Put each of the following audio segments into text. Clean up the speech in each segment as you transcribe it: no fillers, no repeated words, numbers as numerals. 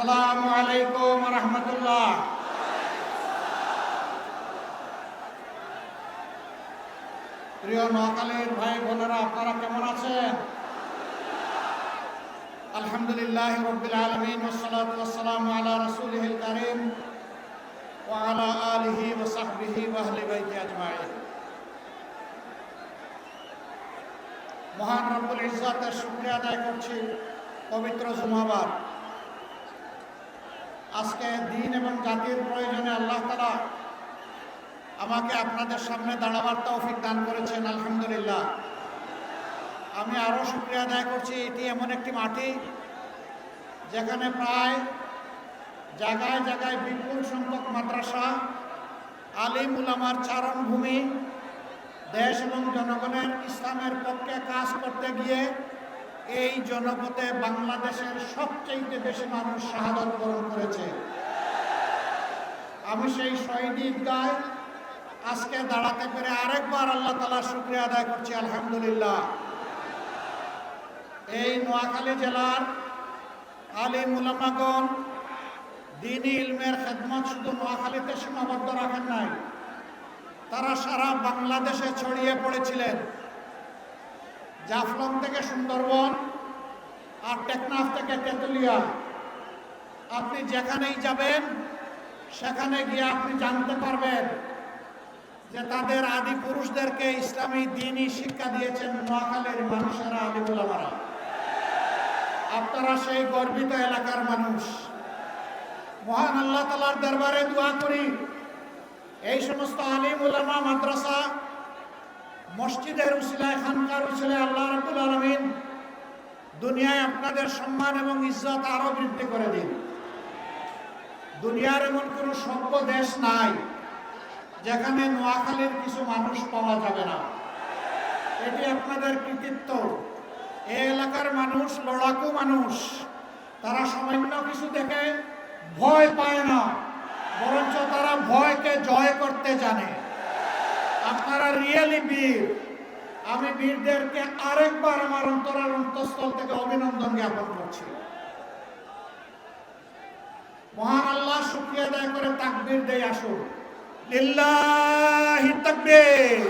আসসালামু আলাইকুম রহমতুল্লাহ। প্রিয় নোয়াখালীর ভাই বোনেরা, আপনারা কেমন আছেন? আলহামদুলিল্লাহ রাব্বিল আলামিন ওয়াসসালাতু ওয়াসসালামু আলা রাসূলিহিল কারীম ওয়া আলা আলিহি ওয়া সাহবিহি ওয়া আহলি বাইতি আজমাইন। মহান রব্বুল ইজ্জতের শুকরিয়া আদায় করছি পবিত্র জুমাবার। আজকে দিন এবং জাতির প্রয়োজনে আল্লাহ তাআলা আমাকে আপনাদের সামনে দাঁড়াবার তৌফিক দান করেছেন, আলহামদুলিল্লাহ। আমি আরও শুকরিয়া আদায় করছি, এটি এমন একটি মাটি যেখানে প্রায় জায়গায় জায়গায় বিপুল সংখ্যক মাদ্রাসা, আলিম উলামার চারণভূমি, দেশ এবং জনগণের ইসলামের পক্ষে কাজ করতে গিয়ে এই জনপদে বাংলাদেশের সবচেয়ে বেশি মানুষ শাহাদত বরণ করেছে। আমি সেই শহীদ ঈদগায় আজকে দাঁড়াতে পেরে আরেকবার আল্লাহ তাআলার শুকরিয়া আদায় করছি, আলহামদুলিল্লাহ। এই নোয়াখালী জেলার আলিম উলামাগণ দ্বীনি ইলমের খেদমত শুধু নোয়াখালীতে সীমাবদ্ধ রাখেন নাই, তারা সারা বাংলাদেশে ছড়িয়ে পড়েছিলেন। জাফলং থেকে সুন্দরবন আর টেকনাফ থেকে তেঁতুলিয়া, আপনি যেখানেই যাবেন সেখানে গিয়ে আপনি জানতে পারবেন যে তাদের আদি পুরুষদেরকে ইসলামী দ্বীনি শিক্ষা দিয়েছেন নোয়াখালীর মানুষেরা, আলিম উলামারা। আপনারা সেই গর্বিত এলাকার মানুষ। মহান আল্লাহ তাআলার দরবারে দোয়া করি এই সমস্ত আলিম উলামা, মাদ্রাসা, মসজিদের উসিলায়, খানকার উসিলায় আল্লাহ রাব্বুল আলামিন দুনিয়ায় আপনাদের সম্মান এবং ইজ্জত আরো বৃদ্ধি করে দিন। দুনিয়ার এমন কোনো সভ্য দেশ নাই যেখানে নোয়াখালীর কিছু মানুষ পাওয়া যাবে না। এটি আপনাদের কৃতিত্ব। এই এলাকার মানুষ লড়াকু মানুষ, তারা সামান্য কিছু দেখে ভয় পায় না, বরঞ্চ তারা ভয়কে জয় করতে জানে। আপনারা রিয়েলি বীর। আমি বীরদেরকে আরেকবার আমার অন্তরের অন্তঃস্থল থেকে অভিনন্দন জ্ঞাপন করছি। মহান আল্লাহ শুকরিয়া আদায় করে তাকবীর দেই, আসুন। লিল্লাহি তাকবীর,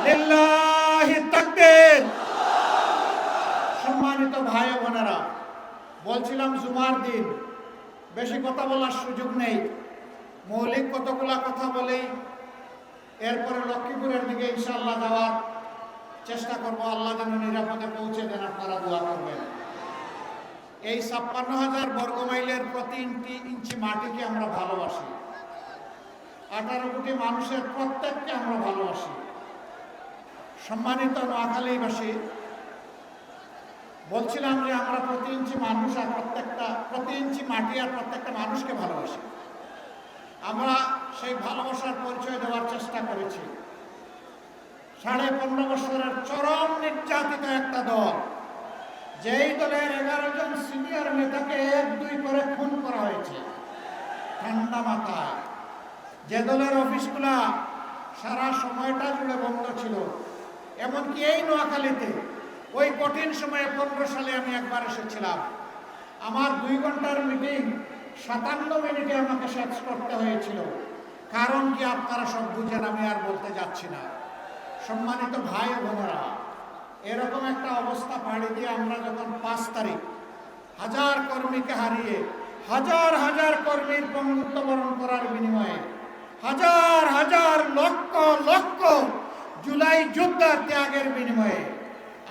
লিল্লাহি তাকবীর। সম্মানিত ভাই বোনেরা, বলছিলাম জুমার দিন বেশি কথা বলার সুযোগ নেই, মৌলিক কতগুলা কথা বলেই এরপরে লক্ষ্মীপুরের দিকে ইনশাআল্লাহ যাওয়ার চেষ্টা করব। আল্লাহ যেন নিরাপদে পৌঁছে দেন, আপনারা দোয়া করবেন। এই ৫৬,০০০ বর্গমাইলের প্রতি ইঞ্চি মাটিকে আমরা ভালোবাসি। ১৮ কোটি মানুষের প্রত্যেককে আমরা ভালোবাসি। সম্মানিত নোয়াখালীবাসী, বলছিলাম যে আমরা প্রতি ইঞ্চি মানুষ আর প্রতি ইঞ্চি মাটি আর প্রত্যেকটা মানুষকে ভালোবাসি। আমরা সেই ভালোবাসার পরিচয় দেওয়ার চেষ্টা করেছি। ১৫.৫ বছরের চরম নির্যাতিত একটা দল, যেই দলের ১১ জন সিনিয়র নেতাকে ১-২ করে খুন করা হয়েছে ঠান্ডা মাথায়, যে দলের অফিসগুলা সারা সময়টা জুড়ে বন্ধ ছিল। এমনকি এই নোয়াখালীতে ওই কঠিন সময়ে ১৫ সালে আমি একবার এসেছিলাম। আমার ২ ঘন্টার মিটিং ৫৭ মিনিটে আমাকে শেষ করতে হয়েছিল। কারণ কি আপনারা সব বুঝেন, আমি আর বলতে যাচ্ছি না। সম্মানিত ভাই বোনেরা, এরকম একটা অবস্থা পাড়ি দিয়ে আমরা যখন ৫ তারিখ ১০০০ কর্মীকে হারিয়ে, হাজার হাজার কর্মীর মৃত্যুবরণ করার বিনিময়ে, হাজার হাজার লক্ষ লক্ষ জুলাই যোদ্ধার ত্যাগের বিনিময়ে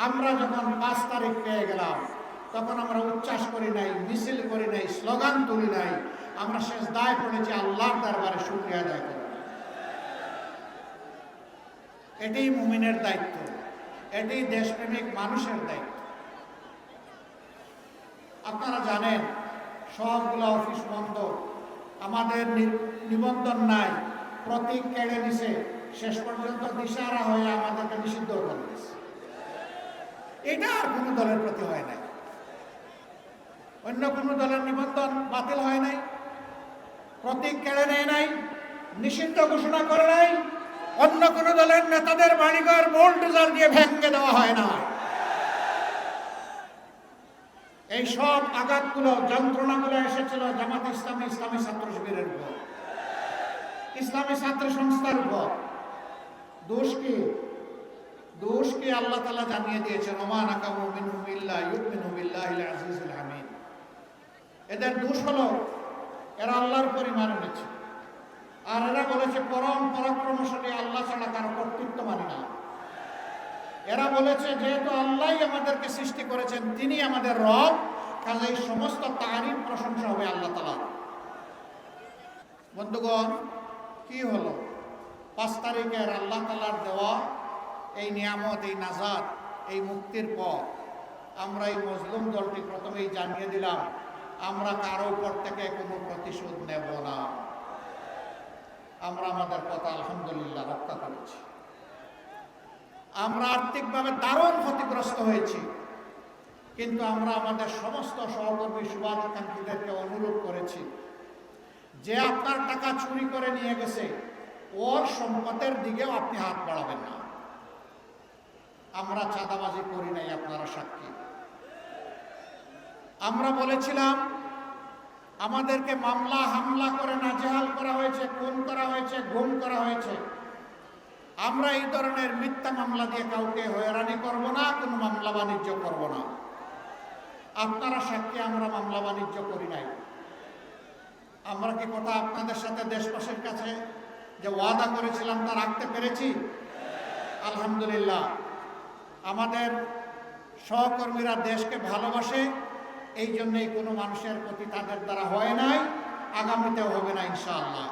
আমরা যখন ৫ তারিখ পেয়ে গেলাম, তখন আমরা উচ্ছ্বাস করি নাই, মিছিল করি নাই, স্লোগান তুলি নাই। আমরা শেষ দায় পড়েছি আল্লাহর দরবারে শুকরিয়া আদায় করি। এটাই মুমিনের দায়িত্ব, এটাই দেশপ্রেমিক মানুষের দায়িত্ব। আপনারা জানেন সবগুলো অফিস বন্ধ, আমাদের নিবন্ধন নাই, প্রতীক কেড়ে নিছে, শেষ পর্যন্ত দিশাহারা হয়ে আমাদেরকে নিষিদ্ধ করে দিয়েছে। এটা আর কোনো দলের প্রতি হয় নাই, অন্য কোনো দলের নিবন্ধন বাতিল হয় নাই, প্রতীক কেড়ে নেয় নাই, নিষিদ্ধ ঘোষণা করে নাই, অন্য কোনো দলের নেতাদের বাড়িঘর বোল্ডোজার দিয়ে ভেঙে দেওয়া হয় না। এই সব আঘাতগুলো ইসলামী ছাত্র সংস্থার উপর। দোষ কি? দোষ কি আল্লাহ তাআলা জানিয়ে দিয়েছেন, ওমা নাকামু মিনহুম ইল্লা ইউমিনু বিল্লাহিল আজিজিল হামিদ। এদের দোষ হলো এরা আল্লাহর উপর ঈমান এনেছে, আর এরা বলেছে পরম পরাক্রমশালী আল্লাহ ছাড়া কারো কর্তৃত্ব মানি না। এরা বলেছে যেহেতু আল্লাহই আমাদেরকে সৃষ্টি করেছেন, তিনি আমাদের রব, কাজেই সমস্ত তারিফ প্রশংসা হবে আল্লাহ তাআলার। বন্ধুগণ, কি হলো? 5 তারিখের আল্লাহ তাআলার দেওয়া এই নিয়ামত, এই নাজাত, এই মুক্তির পর আমরা এই মজলুম দলটি প্রথমেই জানিয়ে দিলাম আমরা কারো উপর থেকে কোনো প্রতিশোধ নেব না। আমরা আমাদের কথা আলহামদুলিল্লাহ রক্ষা করেছি। আমরা আর্থিকভাবে দারুণ ক্ষতিগ্রস্ত হয়েছি, কিন্তু আমরা আমাদের সমস্ত সহকর্মী শুভাকাঙ্ক্ষীদেরকে অনুরোধ করেছি যে আপনার টাকা চুরি করে নিয়ে গেছে, ওর সম্পদের দিকেও আপনি হাত বাড়াবেন না। আমরা চাঁদাবাজি করি নাই, আপনারা সাক্ষী। আমরা বলেছিলাম আমাদেরকে মামলা হামলা করে নাজেহাল করা হয়েছে, খুন করা হয়েছে, গুম করা হয়েছে। আমরা এই ধরনের মিথ্যা মামলা দিয়ে কাউকে হয়রানি করব না, কোনো মামলা বাণিজ্য করব না। আপনারা সাক্ষী, আমরা মামলা বাণিজ্য করি নাই। আমরা কি কথা আপনাদের সাথে দেশবাসীর কাছে যে ওয়াদা করেছিলাম তা রাখতে পেরেছি? আলহামদুলিল্লাহ। আমাদের সহকর্মীরা দেশকে ভালোবাসে, এই জন্যই কোনো মানুষের প্রতি তাদের দ্বারা হয় নাই, আগামীতেও হবে না ইনশাআল্লাহ।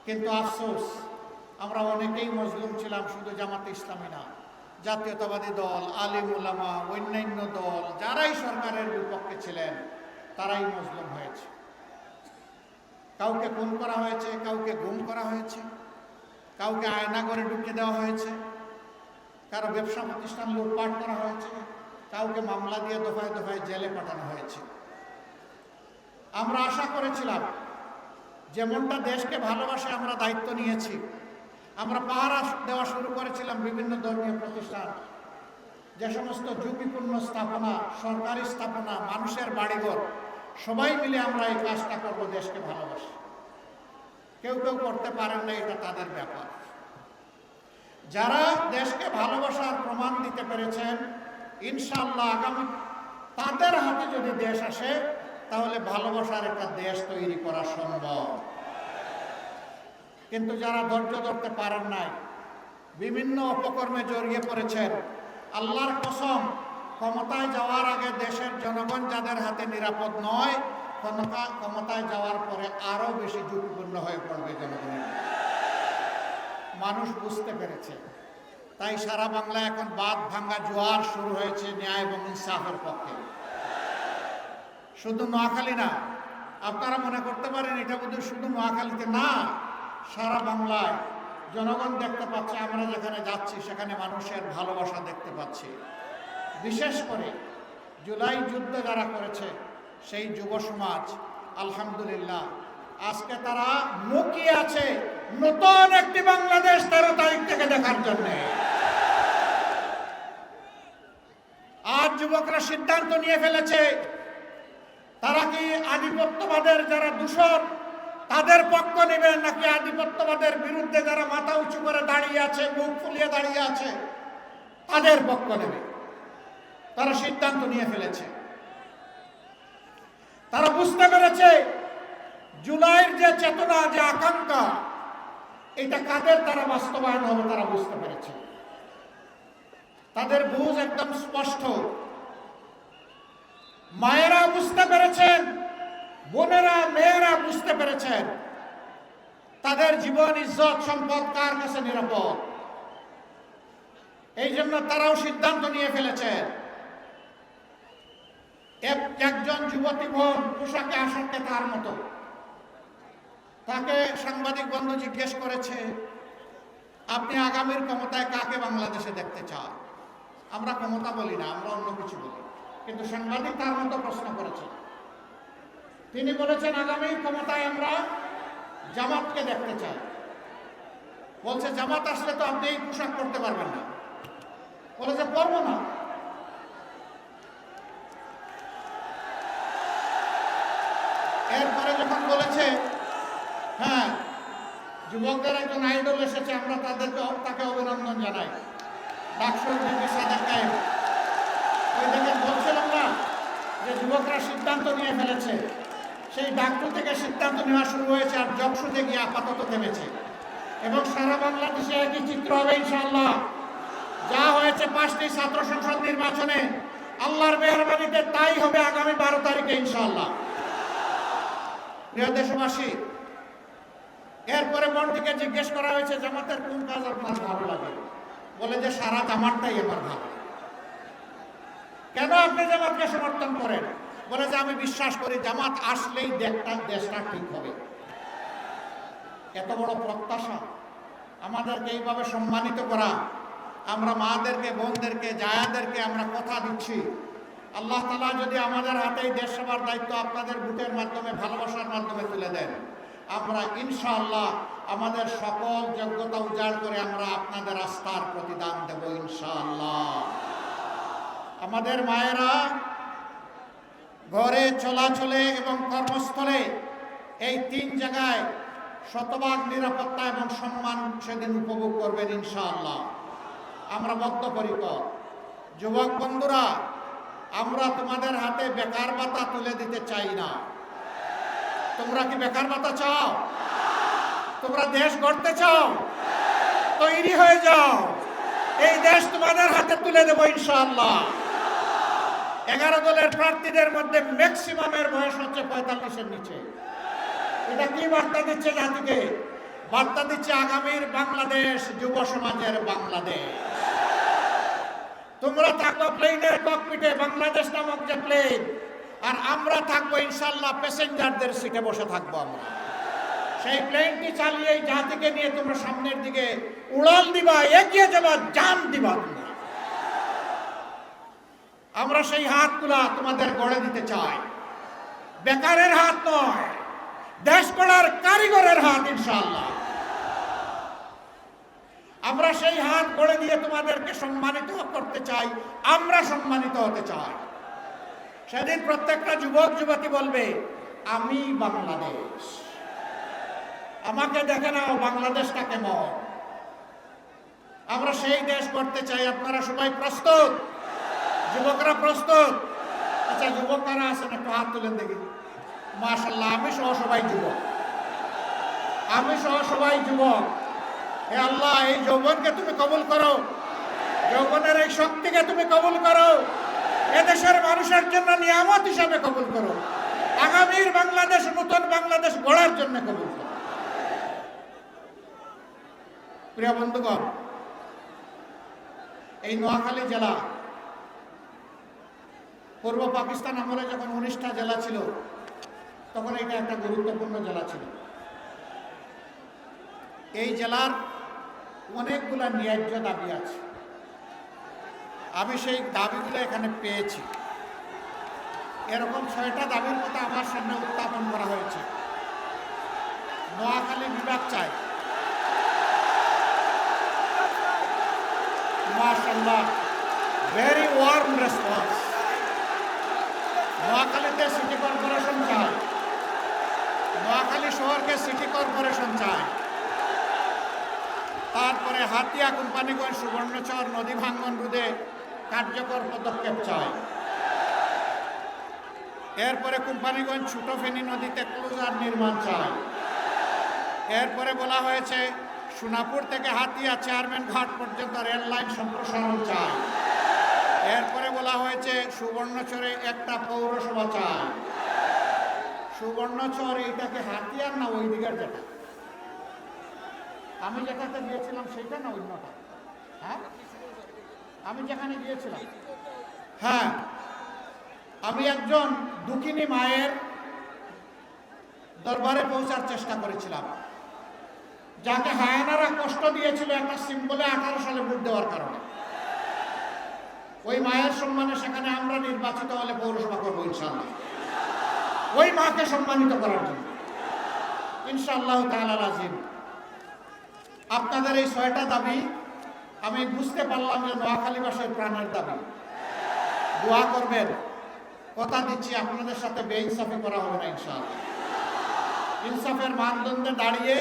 কিন্তু আফসোস, আমরা অনেকেই মজলুম ছিলাম, শুধু জামাতে ইসলামী না, জাতীয়তাবাদী দল, আলিম উলামা, অন্যান্য দল যারাই সরকারের বিপক্ষে ছিলেন তারাই মজলুম হয়েছে। কাউকে খুন করা হয়েছে, কাউকে গুম করা হয়েছে, কাউকে আয়না করে ঢুকিয়ে দেওয়া হয়েছে, কারো ব্যবসা প্রতিষ্ঠান লুটপাট করা হয়েছে, কাউকে মামলা দিয়ে দফায় দফায় জেলে পাঠানো হয়েছে। আমরা আশা করেছিলাম যেমনটা দেশকে ভালোবাসে আমরা দায়িত্ব নিয়েছি, আমরা পাহারা দেওয়া শুরু করেছিলাম বিভিন্ন ধর্মীয় প্রতিষ্ঠান, যে সমস্ত ঝুঁকিপূর্ণ স্থাপনা, সরকারি স্থাপনা, মানুষের বাড়িঘর, সবাই মিলে আমরা এই কাজটা করব দেশকে ভালোবাসি। কেউ কেউ করতে পারেন না, এটা তাদের ব্যাপার। যারা দেশকে ভালোবাসার প্রমাণ দিতে পেরেছেন, ইনশাআল্লাহ আগামী তাদের হাতে যদি দেশ আসে তাহলে ভালোবাসার একটা দেশ তৈরি করা সম্ভব। কিন্তু যারা ধৈর্য ধরতে পারেন নাই, বিভিন্ন অপকর্মে জড়িয়ে পড়েছেন, আল্লাহর কসম, ক্ষমতায় যাওয়ার আগে দেশের জনগণ যাদের হাতে নিরাপদ নয়, ক্ষমতায় যাওয়ার পরে আরো বেশি ঝুঁকিপূর্ণ হয়ে পড়বে জনগণের। মানুষ বুঝতে পেরেছে, তাই সারা বাংলায় এখন বাঁধ ভাঙ্গা জোয়ার শুরু হয়েছে ন্যায় এবং ইনসাফের পক্ষে। শুধু নোয়াখালী না, আপনারা মনে করতে পারেন এটা বোধহয় শুধু নোয়াখালীতে না, সারা বাংলায় জনগণ দেখতে পাচ্ছে, আমরা যেখানে যাচ্ছি সেখানে মানুষের ভালোবাসা দেখতে পাচ্ছি। বিশেষ করে জুলাই যুদ্ধ যারা করেছে সেই যুব সমাজ, আলহামদুলিল্লাহ আজকে তারা মুখিয়ে আছে নতুন একটি বাংলাদেশ 13 তারিখ থেকে দেখার জন্য। আজ যুবকরা সিদ্ধান্ত নিয়ে ফেলেছে তারা কি আধিপত্যবাদের যারা দূষণ তাদের পক্ষ নেবে, নাকি আধিপত্যবাদের বিরুদ্ধে যারা মাথা উঁচু করে দাঁড়িয়ে আছে, মুখ ফুলিয়ে দাঁড়িয়ে আছে তাদের পক্ষ নেবে। তারা সিদ্ধান্ত নিয়ে ফেলেছে। তারা বুঝতে পেরেছে জুলাইয়ের যে চেতনা, যে আকাঙ্ক্ষা, এটা কাদের দ্বারা বাস্তবায়ন হবে তারা বুঝতে পেরেছে। তাদের বুঝ একদম স্পষ্ট। মায়েরা বুঝতে পেরেছেন, বোনেরা, মেয়েরা বুঝতে পেরেছেন তাদের জীবন, ইজ্জত, সম্পদ কার কাছে নিরাপদ। এই জন্য তারাও সিদ্ধান্ত নিয়ে ফেলেছেন। একজন যুবতী বোন পোশাকে আসক্তে তার মতো, তাকে সাংবাদিক বন্ধু জিজ্ঞেস করেছে, আপনি আগামীর ক্ষমতায় কাকে বাংলাদেশে দেখতে চান? আমরা ক্ষমতা বলি না, আমরা অন্য কিছু বলি, কিন্তু সাংবাদিক তার মতো প্রশ্ন করেছে। তিনি বলেছেন আগামী ক্ষমতায় আমরা জামাতকে দেখতে চাই। বলছে জামাত আসলে তো আপনি এই পোশাক পরতে পারবেন না। বলেছে পরবো না। এরপরে যখন বলেছে হ্যাঁ যুবকদের একজন আইডল এসেছে, আমরা তাকে অভিনন্দন জানাই। ডাকসুর বিপি সাদেক কায়েম। ওই দেখেন বলছিলাম না যে যুবকরা সিদ্ধান্ত নিয়ে ফেলেছে, সেই ডাকসু থেকে সিদ্ধান্ত নেওয়া শুরু হয়েছে আর জকসুতে গিয়ে আপাতত থেমেছে। এবং সারা বাংলাদেশে একই চিত্র হবে ইনশাআল্লাহ। যা হয়েছে 5টি ছাত্র সংসদ নির্বাচনে, আল্লাহর মেহরবানিতে তাই হবে আগামী 12 তারিখে ইনশাআল্লাহ। প্রিয় দেশবাসী, এরপরে মন্ত্রীকে জিজ্ঞেস করা হয়েছে জামাতের কোন কাজ আপনার ভালো লাগে, বলে যে সারা জামাতটাই আমার ভালো। কেন আপনি জামাতকে সমর্থন করেন? বলে যে আমি বিশ্বাস করি জামাত আসলেই দেশটা ঠিক হবে। এত বড় প্রত্যাশা, আমাদেরকে এইভাবে সম্মানিত করা, আমরা মাদেরকে, বোনদেরকে, জায়াদেরকে আমরা কথা দিচ্ছি, আল্লাহ তাআলা যদি আমাদের হাতেই দেশ সেবার দায়িত্ব আপনাদের ভোটের মাধ্যমে, ভালোবাসার মাধ্যমে তুলে দেন, আমরা ইনশাআল্লাহ আমাদের সকল যোগ্যতা উজাড় করে আমরা আপনাদের আস্থার প্রতিদান দেব ইনশাআল্লাহ। আমাদের মায়েরা ঘরে, চলাচলে এবং কর্মস্থলে এই 3 জায়গায় শতভাগ নিরাপত্তা এবং সম্মান সেদিন উপভোগ করবেন ইনশাআল্লাহ। আমরা বদ্ধপরিকর। যুবক বন্ধুরা, আমরা তোমাদের হাতে বেকার ভাতা তুলে দিতে চাই না। তোমরা কি বেকার ভাতা চাও? তোমরা দেশ গড়তে চাও? তৈরি হয়ে যাও, এই দেশ তোমাদের হাতে তুলে দেব ইনশাআল্লাহ। 11 দলের প্রার্থীদের মধ্যে ম্যাক্সিমামের বয়স হচ্ছে 45-এর নিচে। এটা কি বার্তা দিচ্ছে জাতিকে? বার্তা দিচ্ছে আগামীর বাংলাদেশ যুব সমাজের বাংলাদেশ। তোমরা থাকবো প্লেনের ককপিটে, বাংলাদেশ নামক যে প্লেন, আর আমরা থাকবো ইনশাআল্লাহ প্যাসেঞ্জারদের সিটে বসে থাকবো আমরা। সেই প্লেনটি চালিয়ে জাতিকে নিয়ে তোমরা সামনের দিকে উড়াল দিবা, এগিয়ে যাবা, জান দিবা তোমরা। আমরা সেই হাতগুলা তোমাদের গড়ে দিতে চাই, বেকারের হাত নয়, দেশ গড়ার কারিগরের হাত ইনশাআল্লাহ। আমরা সেই হাত গড়ে দিয়ে তোমাদেরকে সম্মানিত করতে চাই, আমরা সম্মানিত হতে চাই। সেদিন প্রত্যেকটা যুবক যুবতী বলবে আমি বাংলাদেশ, আমাকে দেখে নাও বাংলাদেশটা কেমন। আমরা সেই দেশ করতে চাই। আপনারা সবাই প্রস্তুত? যুবকরা প্রস্তুত? আচ্ছা, যুবক কারা আছেন একটু হাত তুলেন দেখি। মাশাআল্লাহ, আমি সহ সবাই যুবক, আমি সহ সবাই যুবক। হে আল্লাহ, এই যৌবনকে তুমি কবুল করো, যৌবনের এই শক্তিকে তুমি কবুল করো, এদেশের মানুষের জন্য নিয়ামত হিসাবে কবুল করো, আগামীর বাংলাদেশ, নতুন বাংলাদেশ গড়ার জন্য কবুল করো। প্রিয় বন্ধুগণ, এই নোয়াখালী জেলা পূর্ব পাকিস্তান আমলে যখন 19টা জেলা ছিল, তখন এটা একটা গুরুত্বপূর্ণ জেলা ছিল। এই জেলার অনেকগুলা ন্যায্য দাবি আছে। আমি সেই দাবিগুলো এখানে পেয়েছি। এরকম 6টা দাবির কথা আমার সামনে উত্থাপন করা হয়েছে। নোয়াখালী বিভাগ চাই, মাশাআল্লাহ, ভেরি ওয়ার্ম রেসপন্স। নোয়াখালীতে সিটি কর্পোরেশন চাই, নোয়াখালী শহরকে সিটি কর্পোরেশন চাই। তারপরে হাতিয়া, কোম্পানিগঞ্জ, সুবর্ণচর নদী ভাঙ্গন রোধে কার্যকর পদক্ষেপ চাই। এরপরে কোম্পানিগঞ্জ ছোট ফেনী নদীতে ক্লোজার নির্মাণ চাই। এরপরে বলা হয়েছে সোনাপুর থেকে হাতিয়া চেয়ারম্যান ঘাট পর্যন্ত রেল লাইন সম্প্রসারণ চাই। এরপরে বলা হয়েছে সুবর্ণচরে একটা পৌরসভা চাই। সুবর্ণচর এইটাকে হাতিয়ার না ওই দিকের যেটা আমি যেটাতে গিয়েছিলাম সেইটা না অন্যটা? হ্যাঁ, আমি যেখানে গিয়েছিলাম, হ্যাঁ, আমি একজন দুঃখিনী মায়ের দরবারে পৌঁছার চেষ্টা করেছিলাম, যাকে হায়ানারা কষ্ট দিয়েছিল একটা সিম্বলে 18 সালে ভোট দেওয়ার কারণে। ওই মায়ের সম্মানে সেখানে আমরা নির্বাচিত হলে পৌরসভা করবো ইনশাআল্লাহ, ওই মাকে সম্মানিত করার জন্য ইনশাআল্লাহ তাআলা আজিম। আপনাদের এই 6টা দাবি আমি বুঝতে পারলাম যে নোয়াখালীবাসীর প্রাণের দাবি। দোয়া করবেন, কথা দিচ্ছি আপনাদের সাথে বেইনসাফি করা হবে না ইনশাআল্লাহ। ইনসাফের মানদণ্ডে দাঁড়িয়ে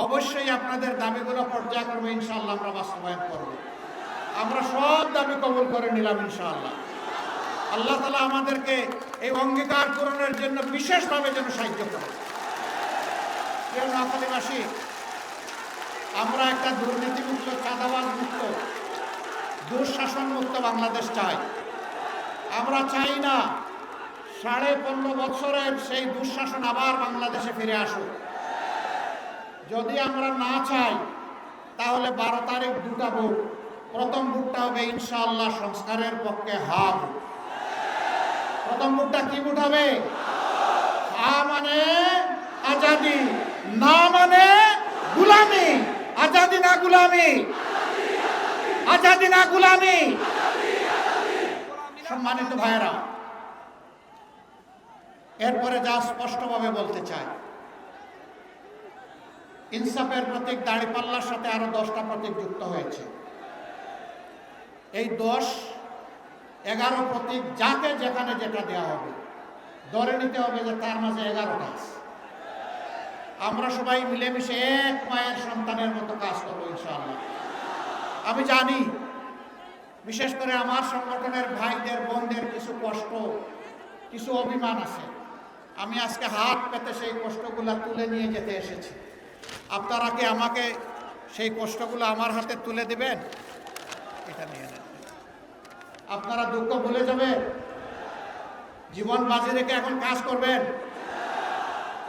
অবশ্যই আপনাদের দাবিগুলো পর্যায়ক্রমে ইনশাআল্লাহ আমরা বাস্তবায়ন করব। আমরা সব দাবি কবুল করে নিলাম ইনশাআল্লাহ। আল্লাহ তাআলা আমাদেরকে এই অঙ্গীকার পূরণের জন্য বিশেষভাবে যেন সাহায্য করে। প্রিয় নোয়াখালীবাসী, আমরা একটা দুর্নীতিমুক্ত, চাঁদাবাজ মুক্ত, দুঃশাসন মুক্ত বাংলাদেশ চাই। আমরা চাই না 15.5 বছরের সেই দুঃশাসন আবার বাংলাদেশে ফিরে আসুক। যদি আমরা না চাই তাহলে 12 তারিখ দুটা ভোট। প্রথম ভোটটা হবে ইনশাআল্লাহ সংস্কারের পক্ষে হা ভোট। প্রথম ভোটটা কি ভোট হবে? হা মানে আজাদি, না মানে গুলামি। আজাদি না গুলামি, আজাদি না গুলামি। সম্মানিত ভাইয়েরা, এরপরে যা স্পষ্টভাবে বলতে চাই, ইনসাফের প্রতীক দাঁড়িপাল্লার সাথে আরো 10টা প্রতীক যুক্ত হয়েছে। এই 10-11 প্রতীক যাকে যেখানে যেটা দেওয়া হবে ধরে নিতে হবে যে তার মাঝে 11টা আছে। আমরা সবাই মিলেমিশে এক মায়ের সন্তানের মতো কাজ করবো ইনশাআল্লাহ। আমি জানি বিশেষ করে আমার সংগঠনের ভাইদের বোনদের কিছু কষ্ট, কিছু অভিমান আছে। আমি আজকে হাত পেতে সেই কষ্টগুলো তুলে নিয়ে যেতে এসেছি। আপনারা কি আমাকে সেই কষ্টগুলো আমার হাতে তুলে দেবেন? এটা নিয়ে নেন। আপনারা দুঃখ ভুলে যাবেন, জীবন বাজি রেখে এখন কাজ করবেন।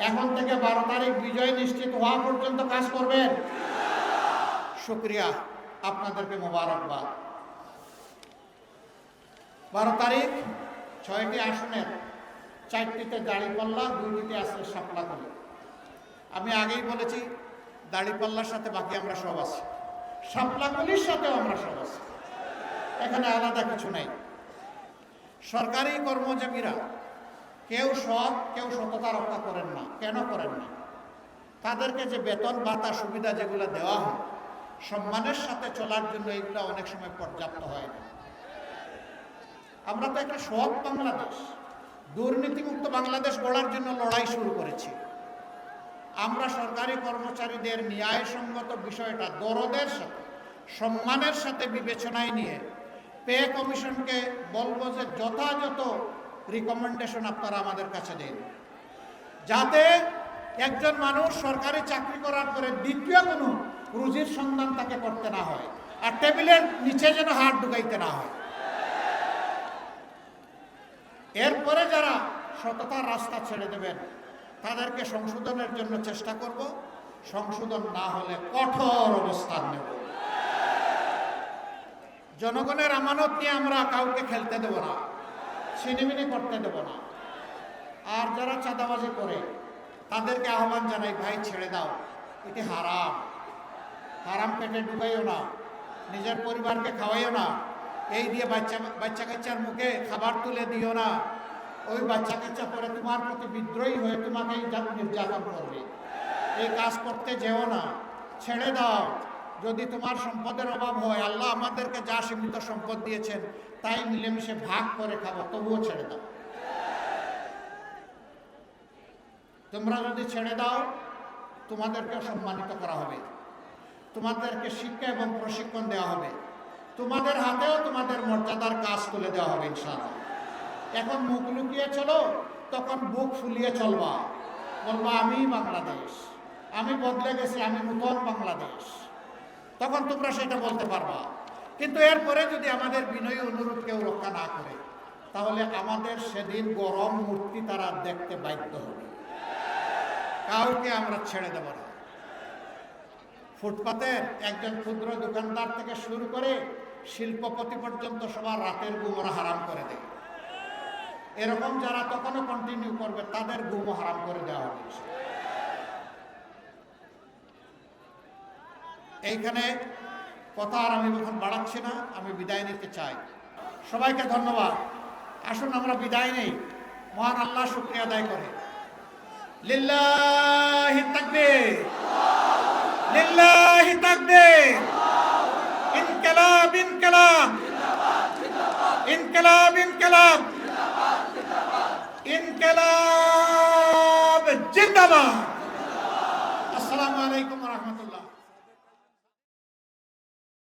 এখন থেকে 12 তারিখ বিজয় নিশ্চিত হওয়া পর্যন্ত কাজ করবেন। শুকরিয়া, আপনাদেরকে মোবারকবাদ। 12 তারিখ 6টি আসনের 4টিতে দাঁড়িপাল্লা, 2টিতে আছে শাপলাকলি। আমি আগেই বলেছি দাঁড়িপাল্লার সাথে বাকি আমরা সব আছি, শাপলাকলির সাথেও আমরা সব আছি। এখানে আলাদা কিছু নাই। সরকারি কর্মজীবীরা কেউ সৎ, কেউ সততা রক্ষা করেন না। কেন করেন না? তাদেরকে যে বেতন ভাতা সুবিধা যেগুলো দেওয়া হয় সম্মানের সাথে চলার জন্য, এগুলো অনেক সময় পর্যাপ্ত হয় না। আমরা তো একটা সৎ বাংলাদেশ, দুর্নীতিমুক্ত বাংলাদেশ গড়ার জন্য লড়াই শুরু করেছি। আমরা সরকারি কর্মচারীদের ন্যায়সঙ্গত বিষয়টা দরদের সাথে, সম্মানের সাথে বিবেচনায় নিয়ে পে কমিশনকে বলবো যে যথাযথ রিকমেন্ডেশন আপনারা আমাদের কাছে দিন, যাতে একজন মানুষ সরকারি চাকরি করার পরে দ্বিতীয় কোনো রুজির সন্ধান তাকে করতে না হয়, আর টেবিলের নিচে যেন হাত ঢুকাইতে না হয়। এরপরে যারা সততার রাস্তা ছেড়ে দেবেন তাদেরকে সংশোধনের জন্য চেষ্টা করব। সংশোধন না হলে কঠোর অবস্থান নেব। জনগণের আমানত নিয়ে আমরা কাউকে খেলতে দেব না, ছিনিমিনি করতে দেব না। আর যারা চাঁদাবাজি করে তাদেরকে আহ্বান জানাই, ভাই ছেড়ে দাও, এটি হারাম। হারাম পেটে ঢুকাইও না, নিজের পরিবারকে খাওয়াইও না। এই দিয়ে বাচ্চা কাচ্চার মুখে খাবার তুলে দিও না। ওই বাচ্চা কাচ্চা পরে তোমার প্রতি বিদ্রোহী হয়ে তোমাকেই নির্যাতন করবে। এই কাজ করতে যেও না, ছেড়ে দাও। যদি তোমার সম্পদের অভাব হয়, আল্লাহ আমাদেরকে যা সীমিত সম্পদ দিয়েছেন তাই মিলেমিশে ভাগ করে খাবো, তবুও ছেড়ে দাও। তোমরা যদি ছেড়ে দাও তোমাদেরকে সম্মানিত করা হবে, তোমাদেরকে শিক্ষা এবং প্রশিক্ষণ দেওয়া হবে, তোমাদের হাতেও তোমাদের মর্যাদার কাজ তুলে দেওয়া হবে ইনশাআল্লাহ। এখন মুখ লুকিয়ে চলো, তখন বুক ফুলিয়ে চলবা, বলবা আমি বাংলাদেশ, আমি বদলে গেছি, আমি নূতন বাংলাদেশ। তখন তোমরা সেটা বলতে পারবা। কিন্তু এরপরে যদি আমাদের বিনয়ী অনুরোধ কেউ রক্ষা না করে, তাহলে আমাদের সেদিন গরম মূর্তি তারা দেখতে বাধ্য হবে। কাউকে আমরা ছেড়ে দেব না। ফুটপাতের একজন ক্ষুদ্র দোকানদার থেকে শুরু করে শিল্পপতি পর্যন্ত সবার রাতের ঘুম ওরা হারাম করে দেয়। এরকম যারা তখনও কন্টিনিউ করবে তাদের ঘুমও হারাম করে দেওয়া হবে। এইখানে কথা আর আমি এখন বাড়াচ্ছি না, আমি বিদায় নিতে চাই। সবাইকে ধন্যবাদ। আসুন আমরা বিদায় নেই, মহান আল্লাহ শুকরিয়া আদায় করে। লিল্লাহি তাকবীর, লিল্লাহি তাকবীর। ইনকিলাব, ইনকিলাব, ইনকিলাব, ইনকিলাব, ইনকিলাব জিন্দাবাদ। আসসালামু আলাইকুম। আলাইকুম রহমতুল্লাহ।